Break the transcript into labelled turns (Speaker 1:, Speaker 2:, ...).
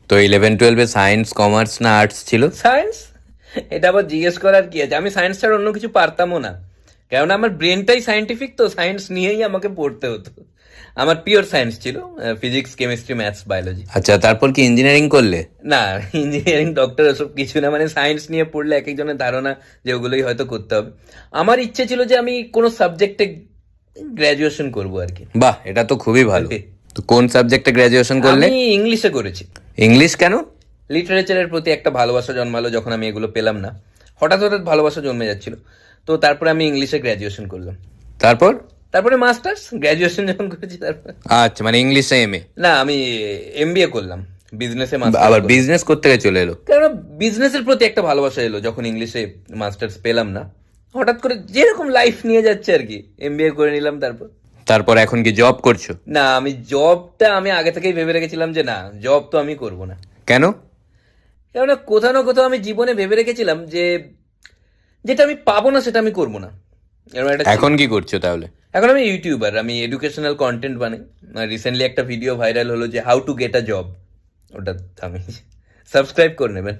Speaker 1: তো 11-12-এ science, commerce না arts ছিল?
Speaker 2: সায়েন্স। এটা আবার জিজ্ঞেস করার কি আছে, আমি সায়েন্স ছাড়া অন্য কিছু পারতামও না, কেননা আমার ব্রেনটাই সায়েন্টিফিক, তো সায়েন্স নিয়েই আমাকে পড়তে হতো। আমার পিওর সায়েন্স ছিল, ফিজিক্স, কেমিস্ট্রি, ম্যাথস, বায়োলজি।
Speaker 1: আচ্ছা, তারপর কি ইঞ্জিনিয়ারিং করলে?
Speaker 2: না, ইঞ্জিনিয়ারিং, ডক্টর, ওসব কিছু না, মানে সায়েন্স নিয়ে পড়লে এক একজনের ধারণা যে ওগুলোই হয়তো করতে হবে। আমার ইচ্ছে ছিল যে আমি কোনো সাবজেক্টে গ্র্যাজুয়েশন করবো আর কি।
Speaker 1: বাহ, এটা তো খুবই ভালো। তো কোন সাবজেক্টে গ্র্যাজুয়েশন করলে?
Speaker 2: আমি ইংলিশে করেছি।
Speaker 1: ইংলিশ কেন?
Speaker 2: লিটারেচারের প্রতি একটা ভালোবাসা জন্মালো যখন আমি এগুলো পেলাম না, হঠাৎ হঠাৎ ভালোবাসা জন্মে যাচ্ছিল। তো তারপরে আমি ইংলিশে গ্র্যাজুয়েশন করলাম।
Speaker 1: তারপর?
Speaker 2: তারপরে মাস্টার্স, গ্র্যাজুয়েশন যখন করেছি তারপর।
Speaker 1: আচ্ছা, মানে ইংলিশে এমএ।
Speaker 2: না, আমি এমবিএ করলাম, বিজনেসে
Speaker 1: আবার
Speaker 2: মাস্টার্স।
Speaker 1: বিজনেস করতে গিয়ে চলে এলো?
Speaker 2: কারণ বিজনেসের প্রতি একটা ভালোবাসা এলো যখন ইংলিশে মাস্টার্স পেলাম না, হঠাৎ করে যেরকম লাইফ নিয়ে যাচ্ছে আর কি, এমবিএ করে নিলাম। তারপর
Speaker 1: তারপর এখন কি জব করছো?
Speaker 2: না, আমি জবটা আমি আগে থেকেই ভেবে রেখেছিলাম যে না, জব তো আমি করব না।
Speaker 1: কেন?
Speaker 2: কেননা কোথাও না কোথাও আমি জীবনে ভেবে রেখেছিলাম যে যেটা আমি পাবো না সেটা আমি করব না, এরকম একটা ছিল।
Speaker 1: এখন কি করছো তাহলে?
Speaker 2: এখন আমি ইউটিউবার, আমি এডুকেশনাল কন্টেন্ট বানাই। রিসেন্টলি একটা ভিডিও ভাইরাল হলো যে how to get a job, ওটা আমি সাবস্ক্রাইব করে নেবেন।